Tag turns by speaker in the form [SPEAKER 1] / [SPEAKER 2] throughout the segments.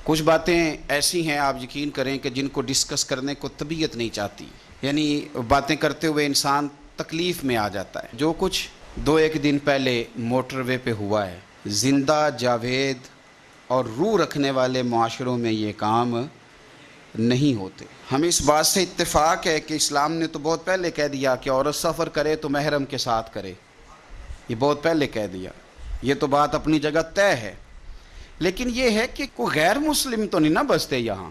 [SPEAKER 1] کچھ باتیں ایسی ہیں آپ یقین کریں کہ جن کو ڈسکس کرنے کو طبیعت نہیں چاہتی، یعنی باتیں کرتے ہوئے انسان تکلیف میں آ جاتا ہے۔ جو کچھ 2-1 دن پہلے موٹر وے پہ ہوا ہے، زندہ جاوید اور روح رکھنے والے معاشروں میں یہ کام نہیں ہوتے۔ ہمیں اس بات سے اتفاق ہے کہ اسلام نے تو بہت پہلے کہہ دیا کہ عورت سفر کرے تو محرم کے ساتھ کرے، یہ بہت پہلے کہہ دیا، یہ تو بات اپنی جگہ طے ہے۔ لیکن یہ ہے کہ کوئی غیر مسلم تو نہیں نہ بستے یہاں،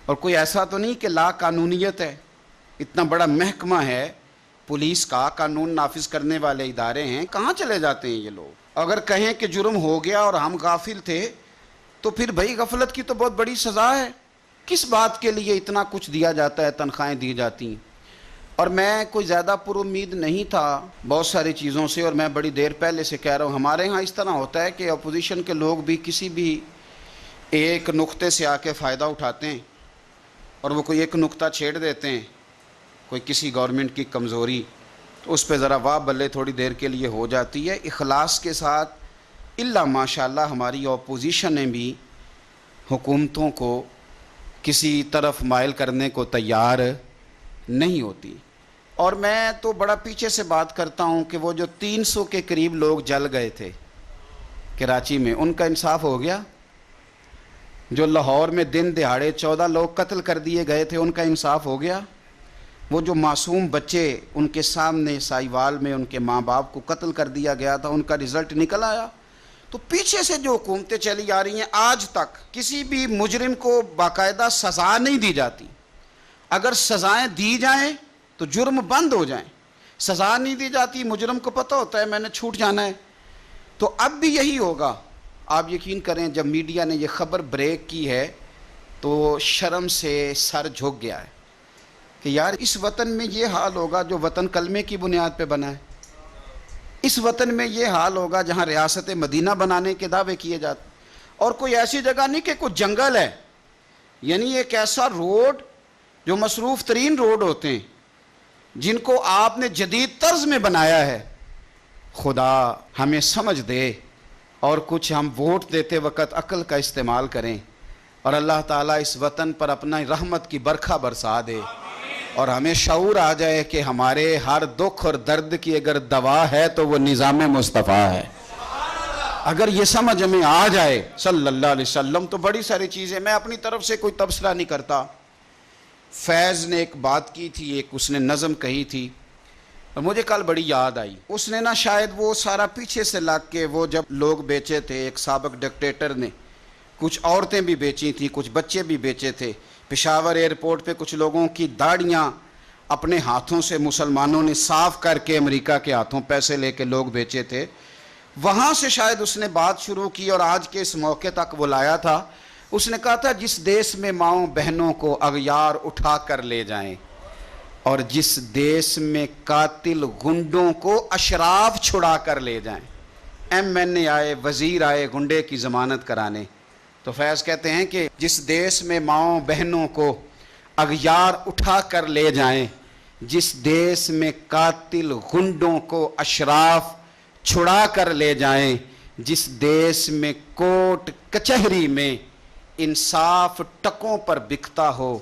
[SPEAKER 1] اور کوئی ایسا تو نہیں کہ لا قانونیت ہے، اتنا بڑا محکمہ ہے پولیس کا، قانون نافذ کرنے والے ادارے ہیں، کہاں چلے جاتے ہیں یہ لوگ؟ اگر کہیں کہ جرم ہو گیا اور ہم غافل تھے تو پھر بھائی غفلت کی تو بہت بڑی سزا ہے۔ کس بات کے لیے اتنا کچھ دیا جاتا ہے، تنخواہیں دی جاتی ہیں؟ اور میں کوئی زیادہ پر امید نہیں تھا بہت ساری چیزوں سے، اور میں بڑی دیر پہلے سے کہہ رہا ہوں ہمارے ہاں اس طرح ہوتا ہے کہ اپوزیشن کے لوگ بھی کسی بھی ایک نقطے سے آ کے فائدہ اٹھاتے ہیں، اور وہ کوئی ایک نقطہ چھیڑ دیتے ہیں، کوئی کسی گورنمنٹ کی کمزوری، تو اس پہ ذرا واہ بلے تھوڑی دیر کے لیے ہو جاتی ہے۔ اخلاص کے ساتھ الا ماشاءاللہ ہماری اپوزیشن نے بھی حکومتوں کو کسی طرف مائل کرنے کو تیار نہیں ہوتی۔ اور میں تو بڑا پیچھے سے بات کرتا ہوں کہ وہ جو 300 کے قریب لوگ جل گئے تھے کراچی میں، ان کا انصاف ہو گیا؟ جو لاہور میں دن دہاڑے 14 لوگ قتل کر دیے گئے تھے، ان کا انصاف ہو گیا؟ وہ جو معصوم بچے ان کے سامنے سائیوال میں ان کے ماں باپ کو قتل کر دیا گیا تھا، ان کا رزلٹ نکل آیا؟ تو پیچھے سے جو حکومتیں چلی آ رہی ہیں آج تک کسی بھی مجرم کو باقاعدہ سزا نہیں دی جاتی۔ اگر سزائیں دی جائیں تو جرم بند ہو جائیں، سزا نہیں دی جاتی، مجرم کو پتہ ہوتا ہے میں نے چھوٹ جانا ہے۔ تو اب بھی یہی ہوگا، آپ یقین کریں جب میڈیا نے یہ خبر بریک کی ہے تو شرم سے سر جھک گیا ہے کہ یار اس وطن میں یہ حال ہوگا جو وطن کلمے کی بنیاد پہ بنا ہے، اس وطن میں یہ حال ہوگا جہاں ریاست مدینہ بنانے کے دعوے کیے جاتے، اور کوئی ایسی جگہ نہیں کہ کوئی جنگل ہے، یعنی ایک ایسا روڈ جو مصروف ترین روڈ ہوتے ہیں جن کو آپ نے جدید طرز میں بنایا ہے۔ خدا ہمیں سمجھ دے اور کچھ ہم ووٹ دیتے وقت عقل کا استعمال کریں، اور اللہ تعالیٰ اس وطن پر اپنا رحمت کی برکھا برسا دے، اور ہمیں شعور آ جائے کہ ہمارے ہر دکھ اور درد کی اگر دوا ہے تو وہ نظام مصطفیٰ ہے۔ اگر یہ سمجھ ہمیں آ جائے صلی اللہ علیہ وسلم تو بڑی ساری چیزیں، میں اپنی طرف سے کوئی تبصرہ نہیں کرتا۔ فیض نے ایک بات کی تھی، ایک اس نے نظم کہی تھی، اور مجھے کل بڑی یاد آئی۔ اس نے شاید وہ سارا پیچھے سے لگ کے، وہ جب لوگ بیچے تھے ایک سابق ڈکٹیٹر نے، کچھ عورتیں بھی بیچی تھیں، کچھ بچے بھی بیچے تھے، پشاور ایئرپورٹ پہ کچھ لوگوں کی داڑیاں اپنے ہاتھوں سے مسلمانوں نے صاف کر کے امریکہ کے ہاتھوں پیسے لے کے لوگ بیچے تھے۔ وہاں سے شاید اس نے بات شروع کی اور آج کے اس موقع تک وہ لایا تھا۔ اس نے کہا تھا جس دیس میں ماؤں بہنوں کو اغیار اٹھا کر لے جائیں، اور جس دیس میں قاتل گنڈوں کو اشراف چھڑا کر لے جائیں۔ ایم این اے آئے، وزیر آئے گنڈے کی ضمانت کرانے، تو فیض کہتے ہیں کہ جس دیس میں ماؤں بہنوں کو اغیار اٹھا کر لے جائیں، جس دیس میں قاتل گنڈوں کو اشراف چھڑا کر لے جائیں، جس دیس میں کوٹ کچہری میں انصاف ٹکوں پر بکتا ہو،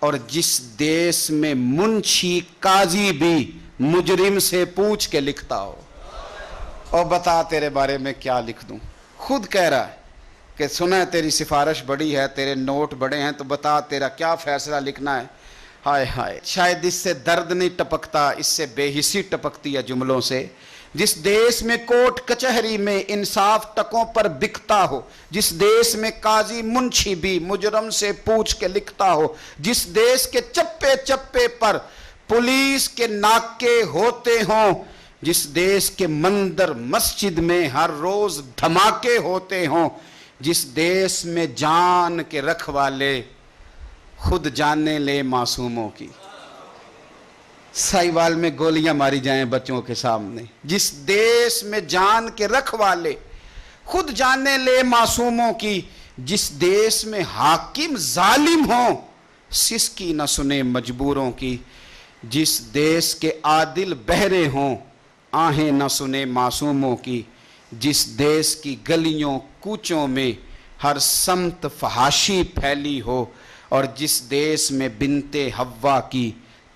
[SPEAKER 1] اور جس دیس میں منشی قاضی بھی مجرم سے پوچھ کے لکھتا ہو۔ اور بتا تیرے بارے میں کیا لکھ دوں؟ خود کہہ رہا ہے کہ سنا ہے تیری سفارش بڑی ہے، تیرے نوٹ بڑے ہیں، تو بتا تیرا کیا فیصلہ لکھنا ہے۔ ہائے ہائے، شاید اس سے درد نہیں ٹپکتا، اس سے بے حسی ٹپکتی ہے جملوں سے۔ جس دیس میں کوٹ کچہری میں انصاف ٹکوں پر بکتا ہو، جس دیس میں قاضی منشی بھی مجرم سے پوچھ کے لکھتا ہو، جس دیس کے چپے چپے پر پولیس کے ناکے ہوتے ہوں، جس دیس کے مندر مسجد میں ہر روز دھماکے ہوتے ہوں، جس دیس میں جان کے رکھوالے خود جانیں لے معصوموں کی، سائیوال میں گولیاں ماری جائیں بچوں کے سامنے، جس دیس میں جان کے رکھوالے خود جانیں لے معصوموں کی، جس دیس میں حاکم ظالم ہوں سسکی نہ سنے مجبوروں کی، جس دیس کے عادل بہرے ہوں آہیں نہ سنے معصوموں کی، جس دیس کی گلیوں کوچوں میں ہر سمت فحاشی پھیلی ہو، اور جس دیس میں بنتے حوا کی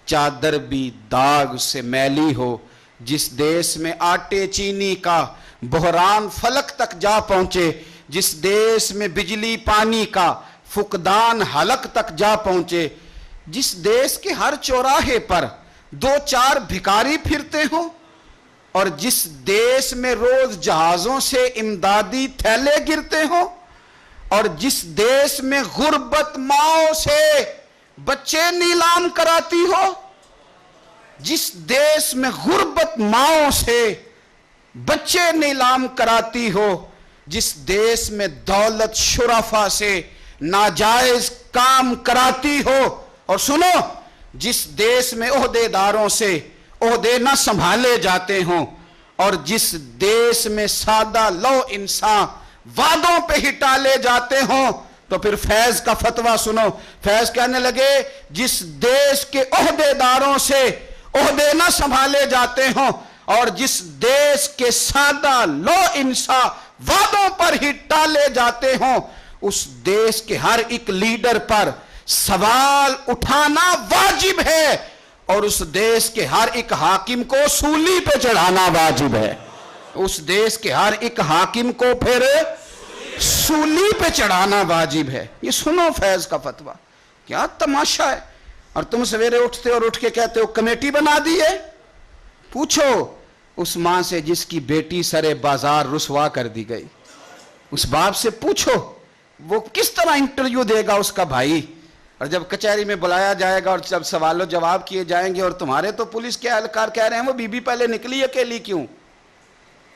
[SPEAKER 1] چادر بھی داغ سے میلی ہو، جس دیس میں آٹے چینی کا بحران فلک تک جا پہنچے، جس دیس میں بجلی پانی کا فقدان حلق تک جا پہنچے، جس دیس کے ہر چوراہے پر 2-4 بھکاری پھرتے ہوں، اور جس دیس میں روز جہازوں سے امدادی تھیلے گرتے ہوں، اور جس دیس میں غربت ماؤں سے بچے نیلام کراتی ہو، جس دیس میں غربت ماؤں سے بچے نیلام کراتی ہو، جس دیس میں دولت شرفا سے ناجائز کام کراتی ہو، اور سنو، جس دیس میں عہدے داروں سے عہدے نہ سنبھالے جاتے ہوں، اور جس دیس میں سادہ لو انسان وعدوں پہ ہی ٹالے جاتے ہوں، تو پھر فیض کا فتویٰ سنو۔ فیض کہنے لگے جس دیس کے عہدے داروں سے عہدے نہ سنبھالے جاتے ہوں، اور جس دیس کے سادہ لو انسان وعدوں پر ہی ٹالے جاتے ہوں، اس دیس کے ہر ایک لیڈر پر سوال اٹھانا واجب ہے، اور اس دیس کے ہر ایک حاکم کو سولی پہ چڑھانا واجب ہے۔ اس دیس کے ہر ایک حاکم کو پھر سولی پہ چڑھانا واجب ہے۔ یہ سنو فیض کا فتویٰ، کیا تماشا ہے۔ اور تم سویرے اٹھتے اور اٹھ کے کہتے ہو کمیٹی بنا دی ہے۔ پوچھو اس ماں سے جس کی بیٹی سرے بازار رسوا کر دی گئی، اس باپ سے پوچھو وہ کس طرح انٹرویو دے گا اس کا بھائی، اور جب کچہری میں بلایا جائے گا اور جب سوال و جواب کیے جائیں گے، اور تمہارے تو پولیس کے اہلکار کہہ رہے ہیں وہ بی بی پہلے نکلی اکیلی کیوں،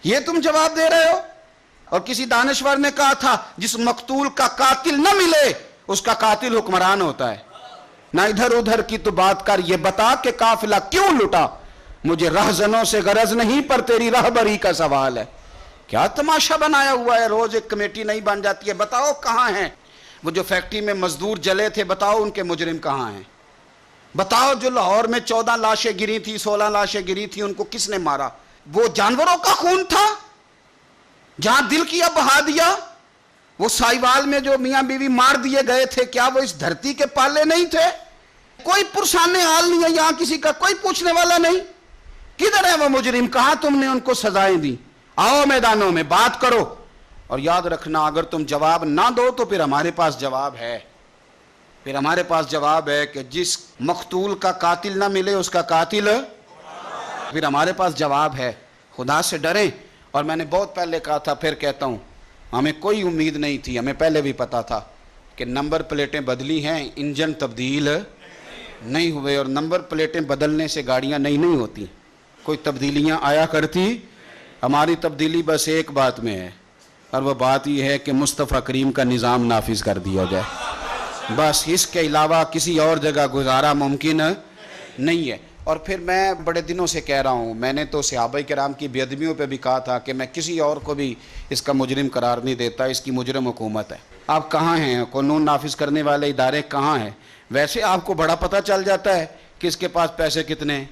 [SPEAKER 1] یہ تم جواب دے رہے ہو۔ اور کسی دانشور نے کہا تھا جس مقتول کا قاتل نہ ملے اس کا قاتل حکمران ہوتا ہے۔ نہ ادھر ادھر کی تو بات کر، یہ بتا کہ قافلہ کیوں لٹا، مجھے رہزنوں سے غرض نہیں پر تیری رہبری کا سوال ہے۔ کیا تماشا بنایا ہوا ہے، روز ایک کمیٹی نہیں بن جاتی ہے۔ بتاؤ کہاں ہیں وہ جو فیکٹری میں مزدور جلے تھے، بتاؤ ان کے مجرم کہاں ہیں۔ بتاؤ جو لاہور میں 14 لاشیں گری تھی، 16 لاشیں گری تھی، ان کو کس نے مارا؟ وہ جانوروں کا خون تھا جہاں دل کیا بہا دیا۔ وہ سائیوال میں جو میاں بیوی مار دیے گئے تھے، کیا وہ اس دھرتی کے پالے نہیں تھے؟ کوئی پرسان حال نہیں ہے یہاں، کسی کا کوئی پوچھنے والا نہیں۔ کدھر ہے وہ مجرم، کہاں تم نے ان کو سزائیں دی؟ آؤ میدانوں میں بات کرو، اور یاد رکھنا اگر تم جواب نہ دو تو پھر ہمارے پاس جواب ہے۔ پھر ہمارے پاس جواب ہے کہ جس مقتول کا قاتل نہ ملے اس کا قاتل، پھر ہمارے پاس جواب ہے۔ خدا سے ڈریں۔ اور میں نے بہت پہلے کہا تھا، پھر کہتا ہوں، ہمیں کوئی امید نہیں تھی، ہمیں پہلے بھی پتا تھا کہ نمبر پلیٹیں بدلی ہیں، انجن تبدیل نہیں ہوئے، اور نمبر پلیٹیں بدلنے سے گاڑیاں نہیں ہوتی، کوئی تبدیلیاں آیا کرتی۔ ہماری تبدیلی بس ایک بات میں ہے، اور وہ بات یہ ہے کہ مصطفیٰ کریم کا نظام نافذ کر دیا جائے، بس اس کے علاوہ کسی اور جگہ گزارا ممکن نہیں ہے۔ اور پھر میں بڑے دنوں سے کہہ رہا ہوں، میں نے تو صحابہ کرام کی بے ادبیوں پہ بھی کہا تھا کہ میں کسی اور کو بھی اس کا مجرم قرار نہیں دیتا، اس کی مجرم حکومت ہے۔ آپ کہاں ہیں؟ قانون نافذ کرنے والے ادارے کہاں ہیں؟ ویسے آپ کو بڑا پتہ چل جاتا ہے کہ اس کے پاس پیسے کتنے ہیں،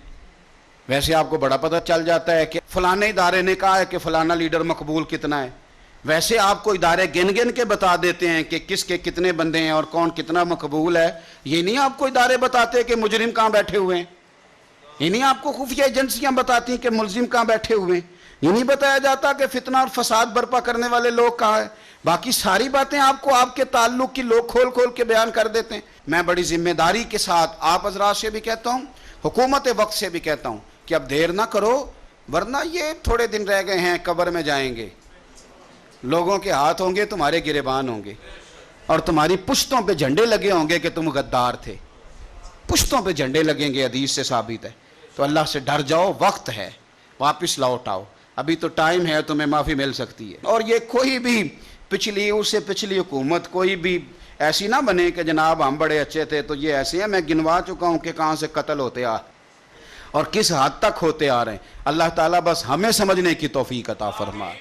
[SPEAKER 1] ویسے آپ کو بڑا پتہ چل جاتا ہے کہ فلانے ادارے نے کہا ہے کہ فلانا لیڈر مقبول کتنا ہے، ویسے آپ کو ادارے گن کے بتا دیتے ہیں کہ کس کے کتنے بندے ہیں اور کون کتنا مقبول ہے۔ یہ نہیں آپ کو ادارے بتاتے کہ مجرم کہاں بیٹھے ہوئے ہیں، یہ نہیں آپ کو خفیہ ایجنسیاں بتاتی ہیں کہ ملزم کہاں بیٹھے ہوئے ہیں، یہ نہیں بتایا جاتا کہ فتنہ اور فساد برپا کرنے والے لوگ کہاں ہیں۔ باقی ساری باتیں آپ کو آپ کے تعلق کی لوگ کھول کے بیان کر دیتے ہیں۔ میں بڑی ذمہ داری کے ساتھ آپ حضرات سے بھی کہتا ہوں، حکومت وقت سے بھی کہتا ہوں کہ اب دیر نہ کرو، ورنہ یہ تھوڑے دن رہ گئے ہیں، قبر میں جائیں گے، لوگوں کے ہاتھ ہوں گے، تمہارے گریبان ہوں گے، اور تمہاری پشتوں پہ جھنڈے لگے ہوں گے کہ تم غدار تھے، پشتوں پہ جھنڈے لگیں گے، حدیث سے ثابت ہے۔ تو اللہ سے ڈر جاؤ، وقت ہے، واپس لوٹ آؤ، ابھی تو ٹائم ہے، تمہیں معافی مل سکتی ہے۔ اور یہ کوئی بھی پچھلی اس سے پچھلی حکومت کوئی بھی ایسی نہ بنے کہ جناب ہم بڑے اچھے تھے تو یہ ایسے ہیں، میں گنوا چکا ہوں کہ کہاں سے قتل ہوتے آ اور کس حد تک ہوتے آ رہے ہیں۔ اللہ تعالیٰ بس ہمیں سمجھنے کی توفیق عطا فرمائے۔